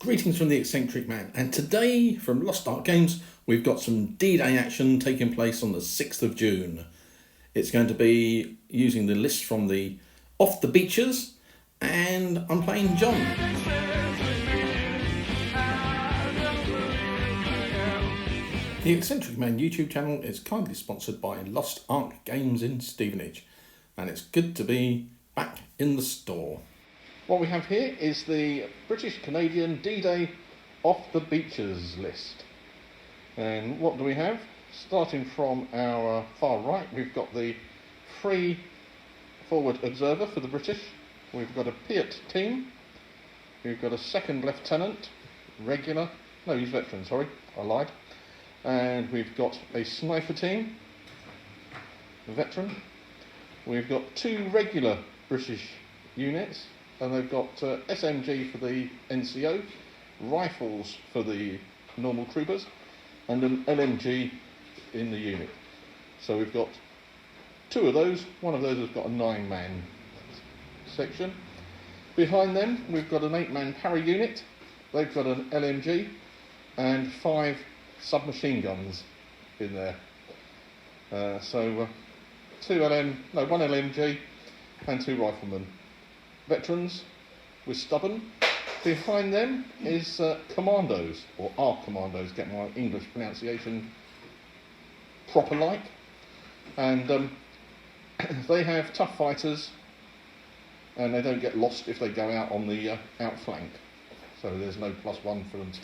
Greetings from the Eccentric Man, and today from Lost Ark Games we've got some D-Day action taking place on the 6th of June. It's going to be using the list from the Off the Beaches, and I'm playing John. The Eccentric Man YouTube channel is kindly sponsored by Lost Ark Games in Stevenage, and it's good to be back in the store. What we have here is the British-Canadian D-Day Off the Beaches list. And what do we have? Starting from our far right, we've got the free forward observer for the British. We've got a Piat team. We've got a second lieutenant, regular. No, he's veteran, sorry, I lied. And we've got a sniper team, veteran. We've got two regular British units. And they've got SMG for the NCO, rifles for the normal troopers, and an LMG in the unit. So we've got two of those. One of those has got a 9-man section. Behind them, we've got an 8-man para unit. They've got an LMG and 5 submachine guns in there. One LMG and 2 riflemen. Veterans with stubborn. Behind them is Commandos, or Ark Commandos, get my English pronunciation proper like. And they have tough fighters, and they don't get lost if they go out on the outflank. So there's no +1 for them to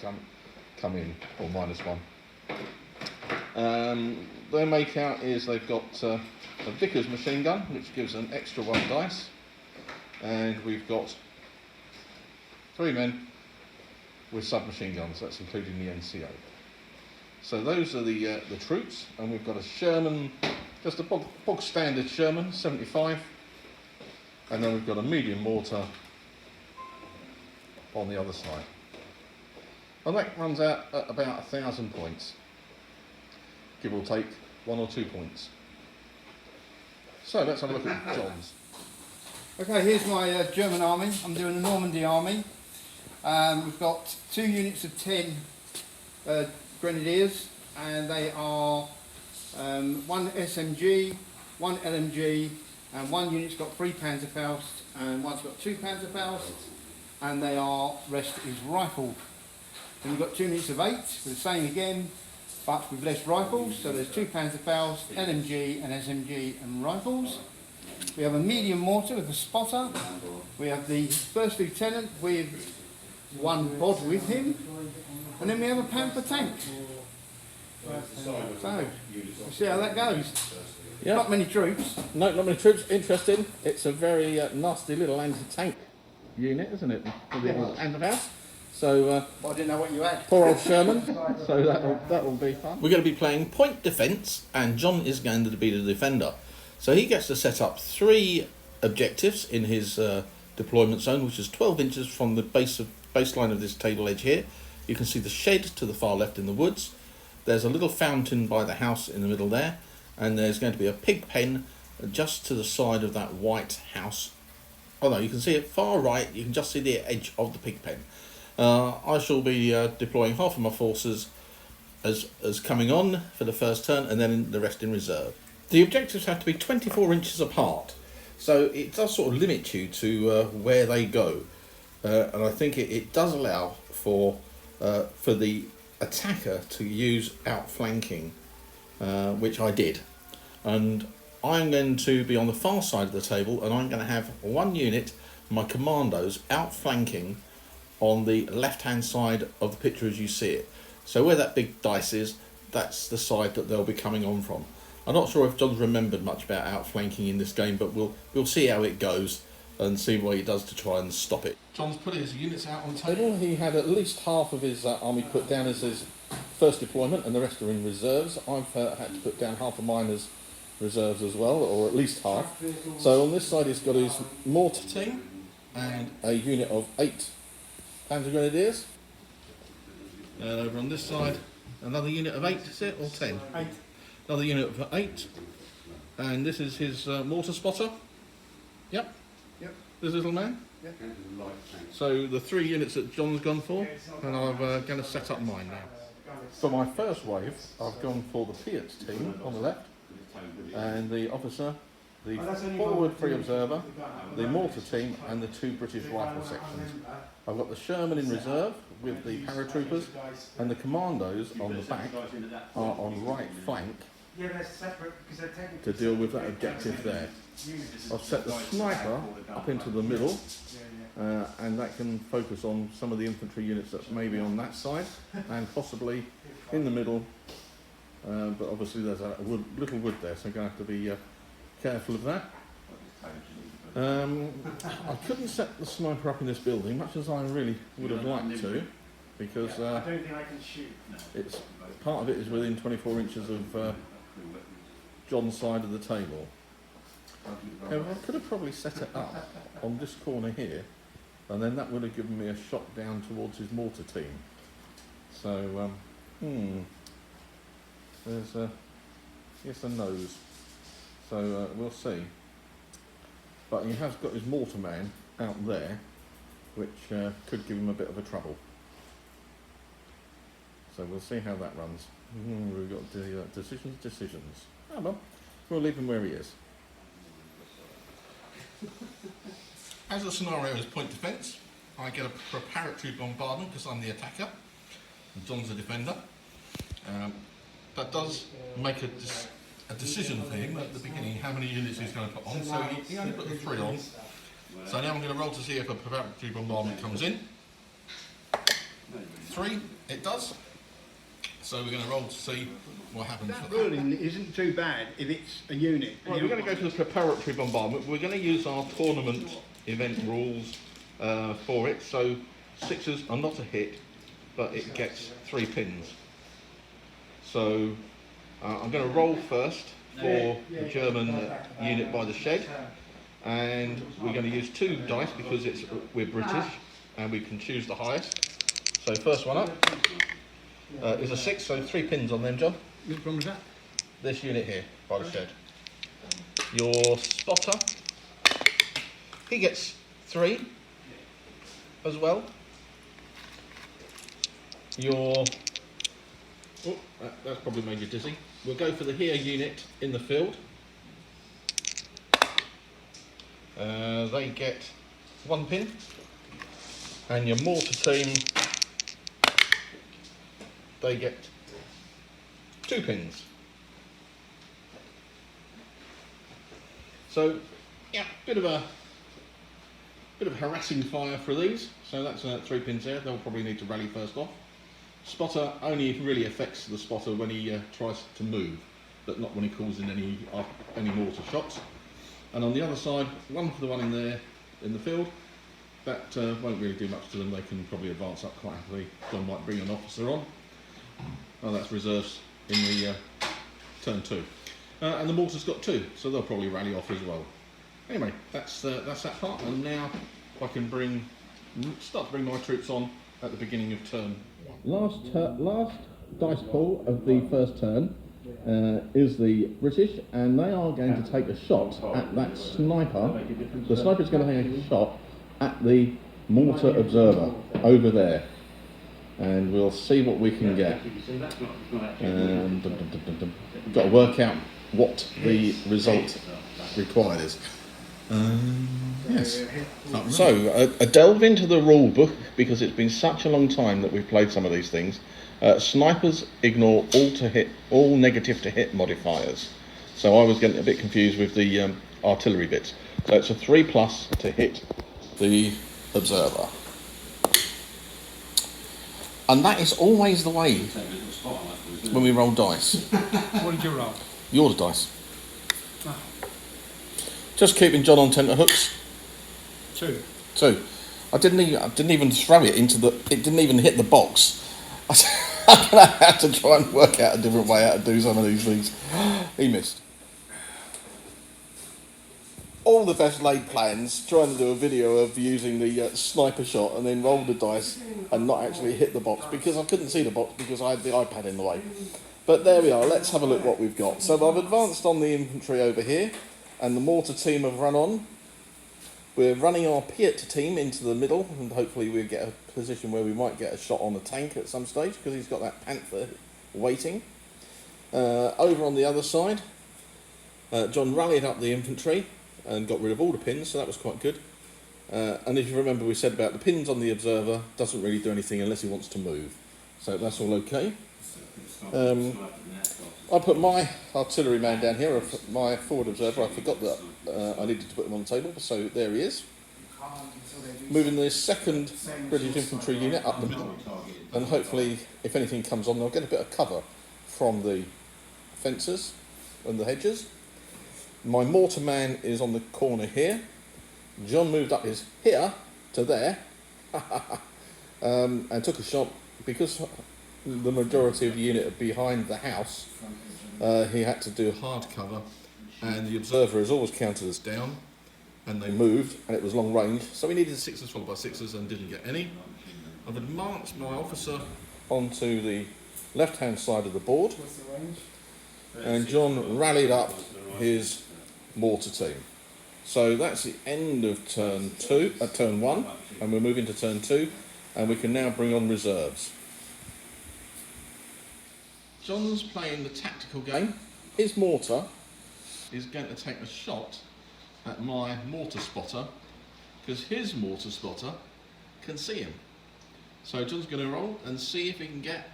come in, or -1. Their make-out is they've got a Vickers machine gun, which gives an extra 1 dice. And we've got 3 men with submachine guns, that's including the NCO. So those are the troops, and we've got a Sherman, just a bog standard Sherman, 75, and then we've got a medium mortar on the other side. And that runs out at about 1,000 points, give or take 1 or 2 points. So let's have a look at John's. Okay, here's my German army. I'm doing the Normandy army. We've got 2 units of 10 grenadiers, and they are 1 SMG, 1 LMG, and 1 unit's got 3 Panzerfaust, and one's got 2 Panzerfaust, and rest is rifled. Then we've got 2 units of 8, with the same again, but with less rifles. So there's 2 Panzerfaust, LMG, and SMG, and rifles. We have a medium mortar with a spotter. We have the first lieutenant with 1 bod with him. And then we have a pamper tank. So, we'll see how that goes. Yeah. Not many troops. No, not many troops. Interesting. It's a very nasty little anti-tank unit, isn't it? For the Panzerfaust. So, I didn't know what you had. poor old Sherman. So that will be fun. We're going to be playing point defence, and John is going to be the defender. So he gets to set up 3 objectives in his deployment zone, which is 12 inches from the baseline of this table edge here. You can see the shed to the far left in the woods. There's a little fountain by the house in the middle there, and there's going to be a pig pen just to the side of that white house. Oh no, you can see it far right, you can just see the edge of the pig pen. I shall be deploying half of my forces as coming on for the first turn, and then the rest in reserve. The objectives have to be 24 inches apart, so it does sort of limit you to where they go, and I think it does allow for the attacker to use outflanking, which I did. And I'm going to be on the far side of the table, and I'm going to have 1 unit, my Commandos, outflanking on the left-hand side of the picture as you see it. So where that big dice is, that's the side that they'll be coming on from. I'm not sure if John's remembered much about outflanking in this game, but we'll see how it goes and see what he does to try and stop it. John's put his units out on the table. He had at least half of his army put down as his first deployment, and the rest are in reserves. I've had to put down half of mine as reserves as well, or at least half. So on this side he's got his mortar team and a unit of 8 Panzer Grenadiers. And over on this side, another unit of 8, is it, or 10? 8. Another unit of 8, and this is his mortar spotter. Yep. Yep. This little man. So the 3 units that John's gone for, and I'm going to set up mine now. For my first wave, I've gone for the Fiat team on the left, and the officer, the forward free observer, the mortar team, and the 2 British rifle sections. I've got the Sherman in reserve with the paratroopers, and the Commandos on the back are on right flank to deal with that objective there. I've set the sniper up into the middle, and that can focus on some of the infantry units that may be on that side, and possibly in the middle, but obviously there's a little wood there, so I'm going to have to be careful of that. I couldn't set the sniper up in this building, much as I really would have liked to, because I don't think I can shoot. it's part of it is within 24 inches of John's side of the table. However, I could have probably set it up on this corner here, and then that would have given me a shot down towards his mortar team. So, there's a yes and no's. So we'll see. But he has got his mortar man out there, which could give him a bit of a trouble. So we'll see how that runs. We've got the decisions. Oh well, we'll leave him where he is. As the scenario is point defence, I get a preparatory bombardment because I'm the attacker, and John's the defender. That does make a decision for him at the beginning how many units he's going to put on, so he only put the 3 on. So now I'm going to roll to see if a preparatory bombardment comes in. 3, it does. So we're going to roll to see what happens. That ruling isn't too bad if it's a unit. Right, we're going to go for the preparatory bombardment. We're going to use our tournament event rules for it. So 6s are not a hit, but it gets 3 pins. So I'm going to roll first for the German unit by the shed, and we're going to use 2 dice because we're British and we can choose the highest. So first one up is a 6, so 3 pins on them, John. Which one was that? This unit here by the shed. Your spotter, he gets 3 as well. Your that's probably made you dizzy. We'll go for the here unit in the field. They get 1 pin, and your mortar team, they get 2 pins. So yeah, bit of harassing fire for these. So that's 3 pins there. They'll probably need to rally first off. Spotter only really affects the spotter when he tries to move, but not when he calls in any mortar shots. And on the other side, 1 for the one in there in the field. That won't really do much to them. They can probably advance up quite happily. John might bring an officer on. Oh, that's reserves in the turn 2. And the mortar's got 2, so they'll probably rally off as well. Anyway, that's that part. And now I can start to bring my troops on at the beginning of turn 1. Last dice pull of the first turn is the British, and they are going to take a shot at that sniper. The sniper is going to take a shot at the mortar observer over there, and we'll see what we can get. Got to work out what the result required is. Yes. So, a delve into the rule book, because it's been such a long time that we've played some of these things. Snipers ignore all negative to hit modifiers. So I was getting a bit confused with the artillery bits. So it's a 3+ to hit the observer. And that is always the way when we roll dice. What did you roll? Yours dice. Oh. Just keeping John on tenterhooks. 2. I didn't even throw it into it didn't even hit the box. I'm going to have to try and work out a different way how to do some of these things. He missed. All the best laid plans, trying to do a video of using the sniper shot and then roll the dice and not actually hit the box, because I couldn't see the box because I had the iPad in the way. But there we are, let's have a look what we've got. So I've advanced on the infantry over here, and the mortar team have run on. We're running our Piat team into the middle, and hopefully we'll get a position where we might get a shot on the tank at some stage, because he's got that Panther waiting. Over on the other side, John rallied up the infantry and got rid of all the pins, so that was quite good. And if you remember, we said about the pins on the observer, doesn't really do anything unless he wants to move. So that's all okay. I put my artillery man down here, my forward observer. I forgot that I needed to put him on the table, so there he is. Moving the 2nd British infantry unit up the middle, and hopefully, if anything comes on, they'll get a bit of cover from the fences and the hedges. My mortar man is on the corner here. John moved up his here to there and took a shot. Because the majority of the unit are behind the house, he had to do hard cover, and the observer is always counted as down, and they moved, and it was long range, so we needed 6s followed by 6s and didn't get any. I've advanced my officer onto the left hand side of the board, and John rallied up his mortar team. So that's the end of turn 1, and we're moving to turn 2, and we can now bring on reserves. John's playing the tactical game. His mortar is going to take a shot at my mortar spotter, because his mortar spotter can see him. So John's going to roll and see if he can get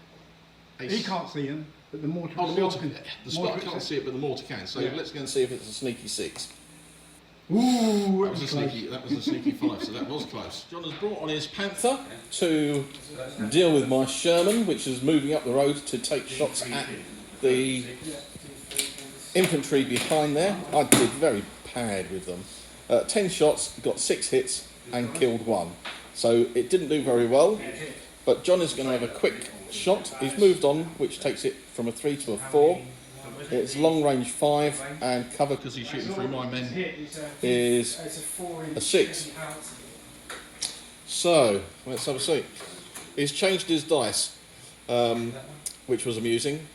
a... He can't see him, but the mortar... Oh, the spotter can't see it, but the mortar can. So let's go and see if it's a sneaky 6. Ooh, that was a sneaky 5, so that was close. John has brought on his Panther to deal with my Sherman, which is moving up the road to take shots at the infantry behind there. I did very bad with them. 10 shots, got 6 hits and killed 1. So it didn't do very well, but John is going to have a quick shot. He's moved on, which takes it from a 3 to a 4. It's long range 5, and cover, because he's shooting through my men, is a 6. So let's have a see. He's changed his dice, which was amusing,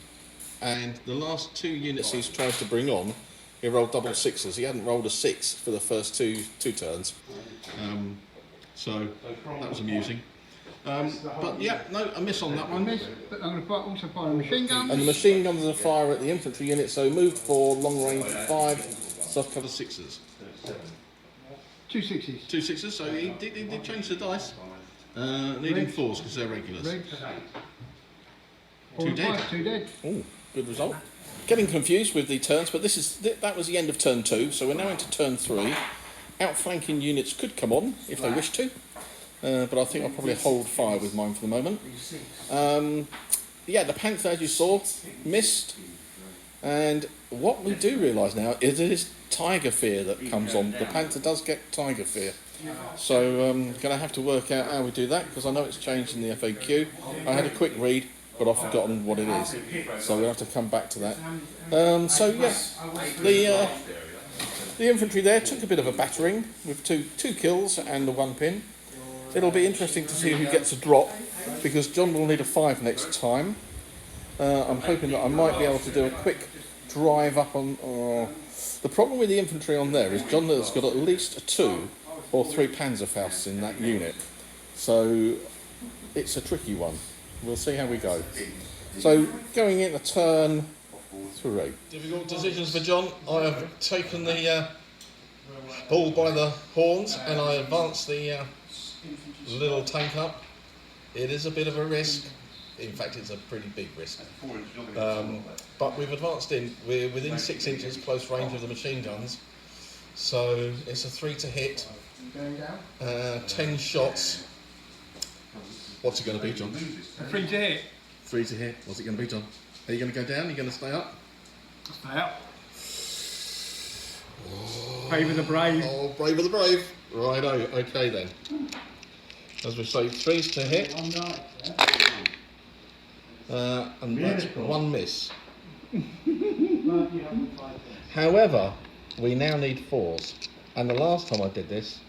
and the last 2 units he's tried to bring on, he rolled double 6s. He hadn't rolled a 6 for the first two turns, so that was amusing. But yeah, no, a miss on that one. But I'm going to also fire a machine gun. And the machine guns are fire at the infantry unit, so moved for long range 5, soft cover 6s. 2 6s. 2 6s, so he did change the dice. Needing 4s because they're regulars. 2 dead. 2 dead. Oh, good result. Getting confused with the turns, but that was the end of turn 2, so we're now into turn 3. Outflanking units could come on if they wish to. But I think I'll probably hold fire with mine for the moment. Yeah, the Panther, as you saw, missed. And what we do realise now is it is tiger fear that comes on. The Panther does get tiger fear. So I'm going to have to work out how we do that, because I know it's changed in the FAQ. I had a quick read, but I've forgotten what it is. So we'll have to come back to that. So yeah, the infantry there took a bit of a battering with two kills and the 1 pin. It'll be interesting to see who gets a drop, because John will need a 5 next time. I'm hoping that I might be able to do a quick drive up on... The problem with the infantry on there is John has got at least a 2 or 3 Panzerfausts in that unit. So it's a tricky one. We'll see how we go. So going into turn 3. Difficult decisions for John. I have taken the bull by the horns and I advanced the little tank up. It is a bit of a risk. In fact, it's a pretty big risk. But we've advanced in. We're within 6 inches close range of the machine guns. So it's a 3 to hit. 10 shots. What's it going to be, John? 3 to hit. 3 to hit. What's it going to be, John? Are you going to go down? Are you going to stay up? Stay up. Brave of the brave. Oh, brave of the brave. Righto. Okay then. As we say, 3s to hit. And that's 1 miss. However, we now need 4s. And the last time I did this,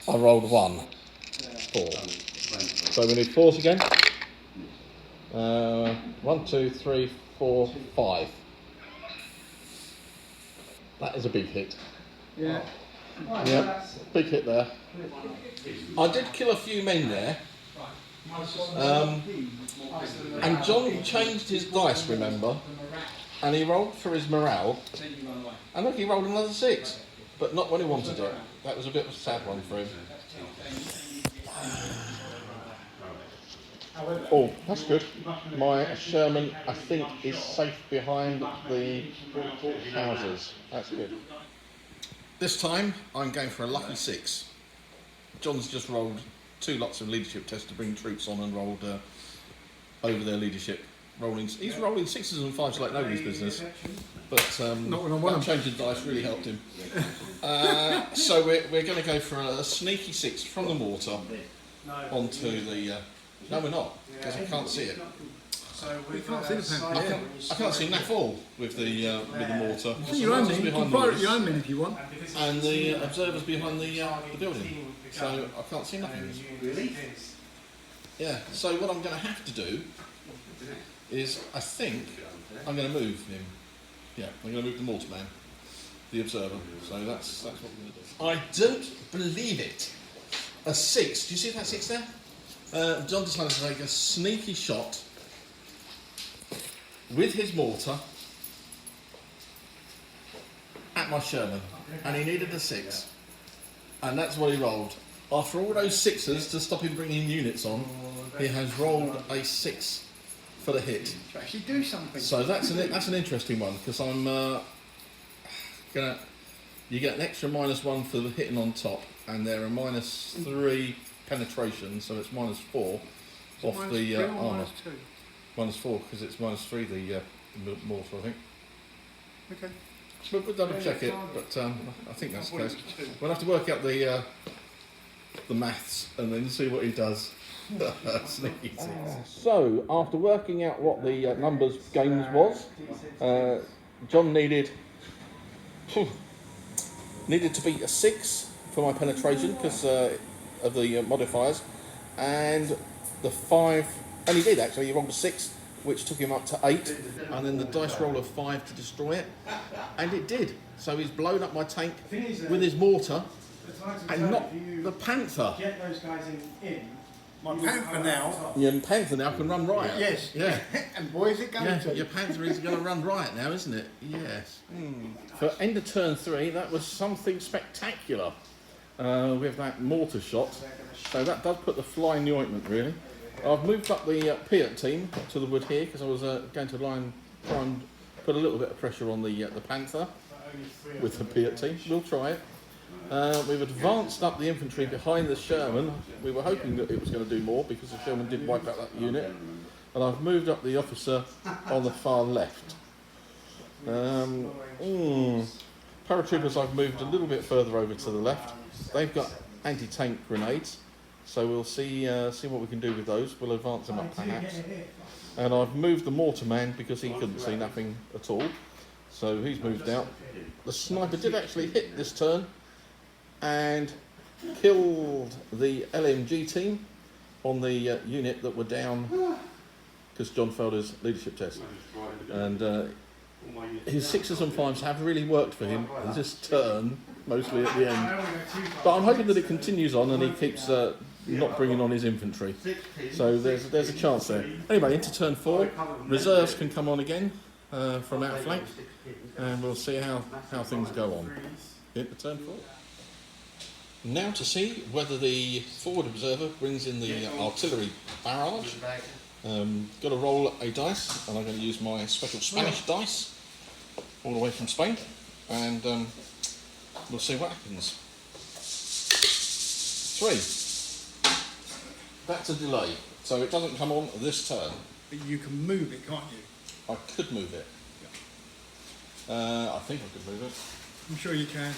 I rolled 1. 4. So we need 4s again. 1, 2, 3, 4, 5. That is a big hit. Yeah. Yeah, big hit there. I did kill a few men there. And John changed his dice, remember? And he rolled for his morale. And look, he rolled another 6. But not when he wanted it. That was a bit of a sad one for him. Oh, that's good. My Sherman, I think, is safe behind the houses. That's good. This time, I'm going for a lucky 6. John's just rolled 2 lots of leadership tests to bring troops on and rolled over their leadership. He's rolling 6s and 5s like nobody's business. But that change of dice really helped him. So we're going to go for a sneaky 6 from the mortar onto the... no, we're not, because I can't see it. You can't see the pan. I can't see naff all with the mortar. Your own men. You can fire at your own men if you want. And the observers behind the building. So I can't see nothing. Really? Yeah, so what I'm going to have to do is, I think, I'm going to move him. Yeah, I'm going to move the mortar man, the observer. So that's what we're going to do. I don't believe it. A 6. Do you see that 6 there? John decided to take a sneaky shot with his mortar at my Sherman, and he needed a 6, and that's what he rolled. After all those 6s to stop him bringing units on, he has rolled a 6 for the hit. To actually do something. So that's an interesting one, because I'm you get an extra -1 for the hitting on top, and there are -3 penetration, so it's -4 off the armour. -4 because it's -3 the mortar, I think. Okay. We'll double check it, but I think that's the case. We'll have to work out the maths and then see what he does. So after working out what the numbers games was, John needed to beat a 6 for my penetration because of the modifiers, and the 5, and he did actually. He rolled a 6, which took him up to 8, and then the dice roll of 5 to destroy it, and it did. So he's blown up my tank with his mortar and not the Panther. Get those guys in. My Panther now. Your Panther now can run riot. Yes. Yeah. And boy, is it going to. Your Panther is going to run riot now, isn't it? Yes. For end of turn 3, that was something spectacular with that mortar shot. So that does put the fly in the ointment, really. I've moved up the Piat team to the wood here because I was going to try and put a little bit of pressure on the Panther with the Piat team. We'll try it. We've advanced up the infantry behind the Sherman. We were hoping that it was going to do more because the Sherman did wipe out that unit. And I've moved up the officer on the far left. Paratroopers I've moved a little bit further over to the left. They've got anti-tank grenades, so we'll see what we can do with those. We'll advance them up perhaps. And I've moved the mortar man because he couldn't see nothing at all, so he's moved out. The sniper did actually hit this turn and killed the LMG team on the unit that were down because John failed his leadership test. And his 6s and 5s have really worked for him this turn, mostly at the end. But I'm hoping that it continues on and he keeps not bringing on his infantry. So there's a chance there. Anyway, into turn 4, reserves can come on again from outflank, and we'll see how things go on. Into turn 4. Now to see whether the forward observer brings in the artillery barrage. Got to roll a dice, and I'm going to use my special Spanish dice, all the way from Spain, and we'll see what happens. 3. That's a delay, so it doesn't come on this turn. But you can move it, can't you? I could move it. I think I could move it. I'm sure you can.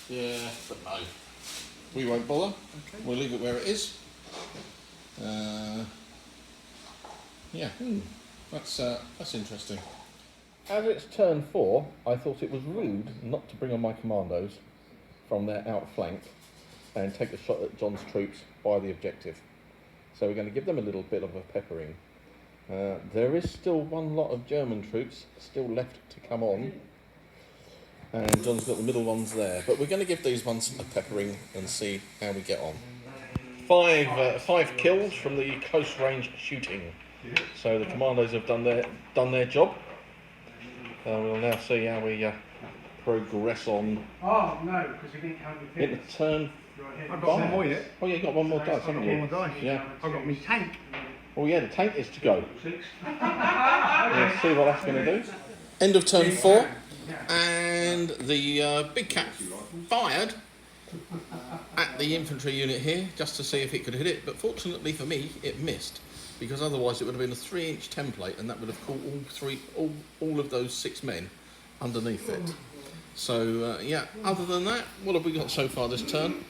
Yeah, but no. We won't bother. Okay. We'll leave it where it is. Yeah, that's interesting. As it's turn 4, I thought it was rude not to bring on my commandos from their outflank and take a shot at John's troops by the objective. So we're going to give them a little bit of a peppering. There is still one lot of German troops still left to come on. And John's got the middle ones there. But we're going to give these ones a peppering and see how we get on. Five kills from the close range shooting. So the Commandos have done their job. We'll now see how we progress on. Oh no, because we didn't count your Into turn. I've got one more yet. Oh yeah, you got one more dice, I've haven't got you? one more dice. Yeah. I've got my tank. Oh yeah, the tank is to go. Let's see what that's going to do. End of turn 4, and the big cat fired at the infantry unit here just to see if it could hit it, but fortunately for me it missed, because otherwise it would have been a 3-inch template and that would have caught all of those 6 men underneath it. So yeah, other than that, what have we got so far this turn?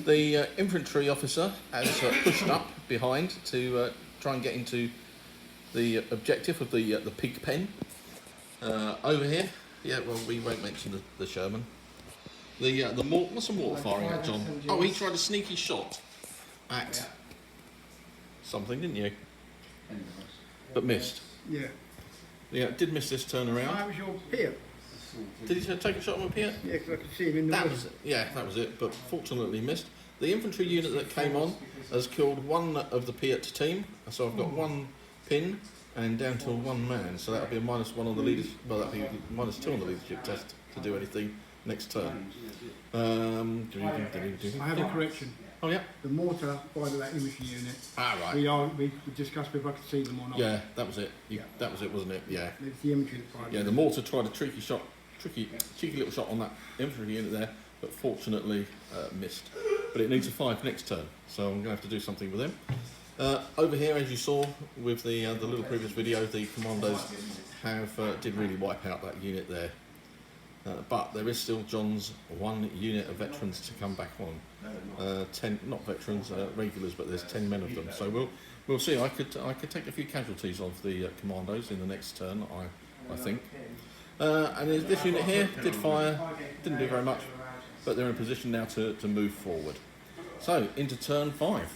The infantry officer has pushed up behind to try and get into the objective of the pig pen. Over here, yeah, well, we won't mention the Sherman. What's the mortar firing at, John? Oh, he tried a sneaky shot at something, didn't you? But missed. Yeah. Yeah, did miss this turn around. That was your peer. Did he take a shot on my pier? Yeah, because I could see him in the That was it. Yeah, that was it. But fortunately missed. The infantry unit that came on has killed one of the Piat team, so I've got 1 pin and down to 1 man. So that'll be a -1 on the leadership. Well, that'll be -2 on the leadership test to do anything next turn. I have a correction. Oh yeah. The mortar fired at that infantry unit. Ah right. We discussed if I could see them or not. Yeah, that was it. That was it, wasn't it? Yeah. It's the infantry that fired. Yeah, the mortar tried a cheeky little shot on that infantry unit there, but fortunately missed. But it needs a 5 next turn, so I'm going to have to do something with them. Over here, as you saw with the little previous video, the Commandos did really wipe out that unit there. But there is still John's 1 unit of veterans to come back on. 10, not veterans, regulars, but there's 10 men of them. So we'll see. I could take a few casualties of the Commandos in the next turn, I think. And this unit here did fire, didn't do very much, but they're in a position now to move forward. So into turn 5.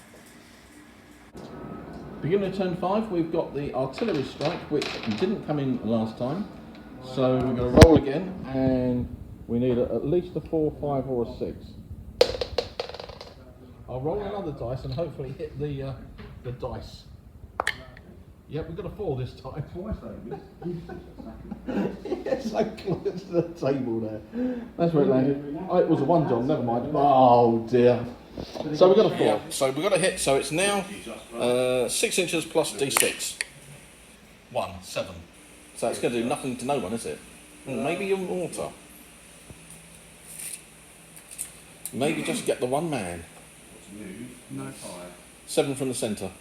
Beginning of turn 5, we've got the artillery strike, which didn't come in last time. So we're going to roll again, and we need at least a 4, 5 or a 6. I'll roll another dice and hopefully hit the dice. Yep, we've got a 4 this time. Twice though. Yes, so close to the table there. That's where it landed. Oh, it was a 1, John, never mind. Oh dear. So we've got a 4. Yeah, so we've got a hit, so it's now 6 inches plus D6. 1, 7. So it's going to do nothing to no one, is it? Maybe your mortar. Maybe just get the 1 man. No. 7 from the centre.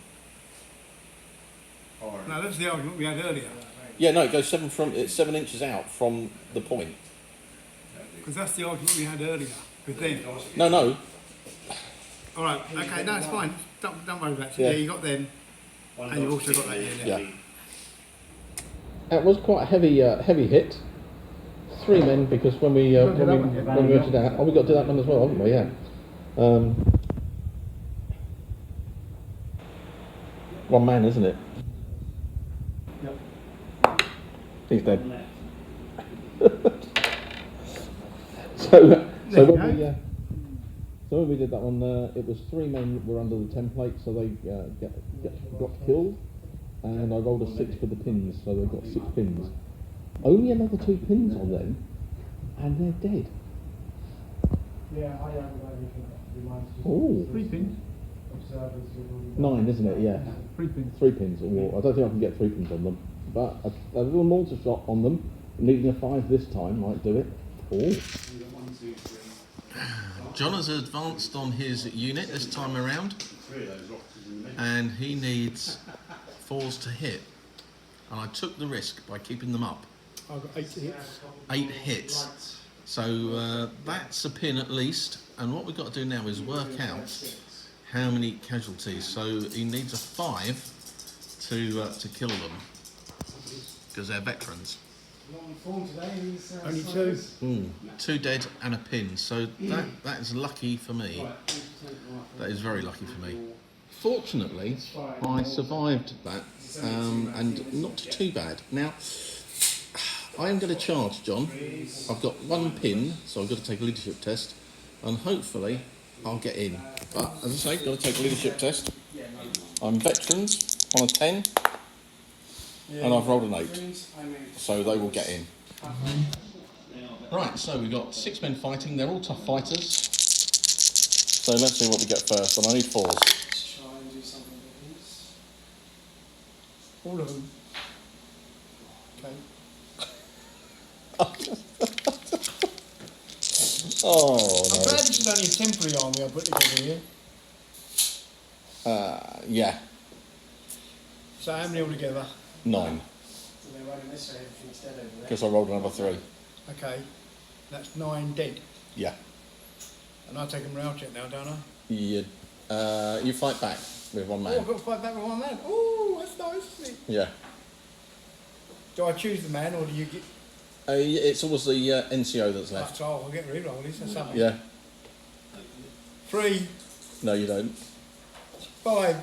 No, that's the argument we had earlier. Yeah, no, it goes it's 7 inches out from the point. Because that's the argument we had earlier with them. No. All right, okay, no, it's fine. Don't worry about it. Yeah. Yeah, you got them, and you've also got that unit. Yeah. It was quite a heavy hit. 3 men, because when we went to that, we got to that one as well, haven't we? Yeah. One man, isn't it? Yep. He's dead. So when we did that one, it was 3 men were under the template, so they got killed. And I rolled a 6 for the pins, so they've got 6 pins. Only another 2 pins on them, and they're dead. Yeah, I reminds you. Oh. 3 pins. 9, isn't it? Yeah. 3 pins. 3 pins. Or I don't think I can get 3 pins on them. But a little mortar shot on them, needing a 5 this time, might do it. Oh. John has advanced on his unit this time around, and he needs 4s to hit. And I took the risk by keeping them up. I've got 8 hits. 8 hits. So that's a pin at least. And what we've got to do now is work out how many casualties. So he needs a 5 to kill them, because they're veterans. Only 2. 2 dead and a pin. So that is lucky for me. That is very lucky for me. Fortunately, I survived that, and not too bad. Now, I am going to charge John. I've got one pin, so I've got to take a leadership test, and hopefully I'll get in. But as I say, got to take a leadership test. I'm veterans on a 10, and I've rolled an 8, so they will get in. Right, so we've got 6 men fighting. They're all tough fighters. So let's see what we get first, and I need 4s. All of them. Okay. Oh, I'm no. glad this is only a temporary army I put together here. Yeah, So how many altogether? 9, because I rolled another 3. Okay. That's 9 dead. Yeah. And I take them round check now, don't I? You fight back with one Oh, man. I've got to fight back with one man. Oh, that's nice, isn't it? Yeah. Do I choose the man or do you get... It's always the NCO that's left. So I'll get re-roll this or something. Yeah. 3, No, you don't. 5,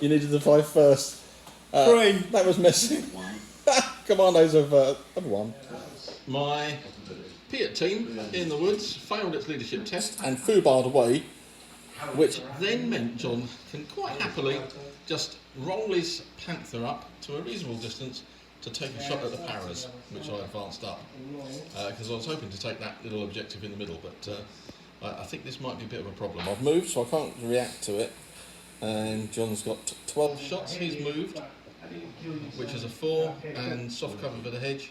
You needed the 5 first. 3. That was messy. Commandos have won. My Piat team in the woods failed its leadership test and foobarred away, which then meant John can quite happily just roll his Panther up to a reasonable distance to take a shot at the Paras, which I advanced up, because I was hoping to take that little objective in the middle, but I think this might be a bit of a problem. I've moved, so I can't react to it, and John's got 12 shots. He's moved, which is a 4, and soft cover for the hedge,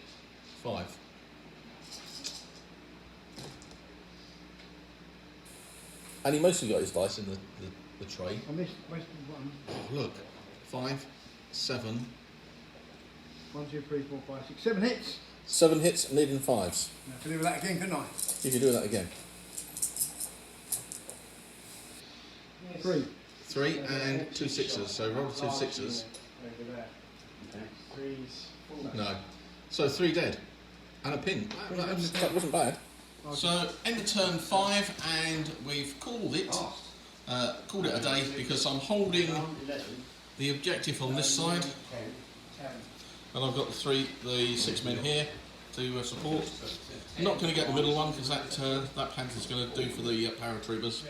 5. And he mostly got his dice in the tray. I missed one. Oh, look, 5, 7. 1, 2, 3, 4, 5, 6, 7 hits. 7 hits, needing 5s. I can do that again, couldn't I? You can do that again. 3. 3 and 2 6s, so roll 2 6s. No. So 3 dead. And a pin. That wasn't bad. So end of turn 5, and we've called it a day because I'm holding the objective on this side, and I've got the 6 men here to support. I'm not going to get the middle one because that Panther's going to do for the paratroopers.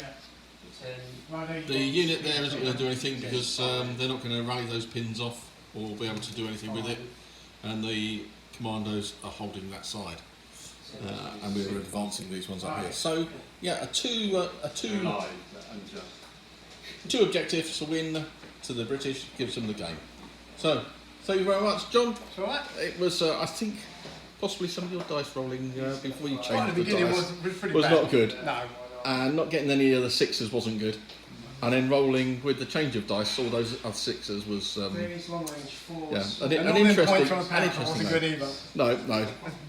The unit there isn't going to do anything because they're not going to rally those pins off or be able to do anything with it, and the Commandos are holding that side, and we're advancing these ones up here. So yeah, two objectives to win to the British gives them the game. So thank you very much, John. It's all right. It was I think possibly some of your dice rolling before you Right changed at the the beginning dice was pretty was bad. not good. No. And not getting any of the 6s wasn't good. And then rolling with the change of dice, all those other 6s was Long range force. yeah, And an all them interesting, points on the an Panther interesting wasn't good game. either.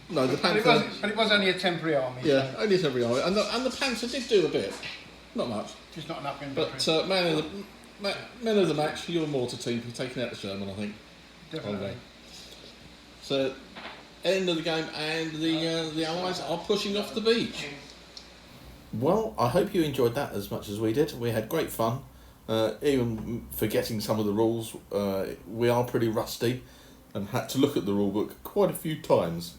No, the But Panther. it was only a temporary army. Yeah, So only every army, and the Panther did do a bit, not much. just not enough in But man of the match, your Mortar team for taking out the Sherman, I think. Definitely. Okay. So end of the game, and the Allies are pushing off the beach. Well, I hope you enjoyed that as much as we did. We had great fun, even forgetting some of the rules. We are pretty rusty and had to look at the rulebook quite a few times.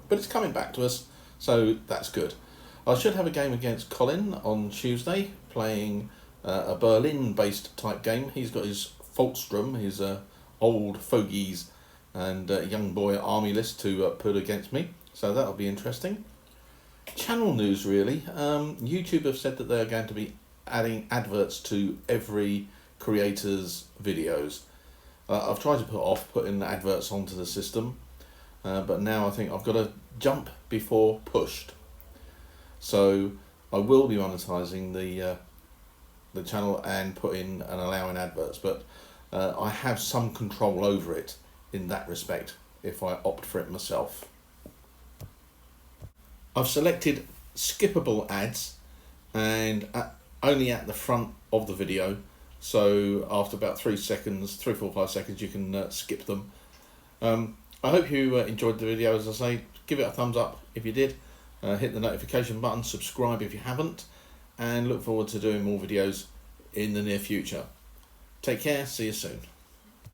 But it's coming back to us, so that's good. I should have a game against Colin on Tuesday, playing a Berlin-based type game. He's got his Folkstrom, his old fogies and young boy army list to put against me, so that'll be interesting. Channel news really. YouTube have said that they're going to be adding adverts to every creator's videos. I've tried to put putting adverts onto the system, but now I think I've got to jump before pushed. So I will be monetizing the channel and putting and allowing adverts, but I have some control over it in that respect if I opt for it myself. I've selected skippable ads and only at the front of the video, so after about 3 seconds, 3, 4, 5 seconds you can skip them. I hope you enjoyed the video. As I say, give it a thumbs up if you did, hit the notification button, subscribe if you haven't, and look forward to doing more videos in the near future. Take care, see you soon.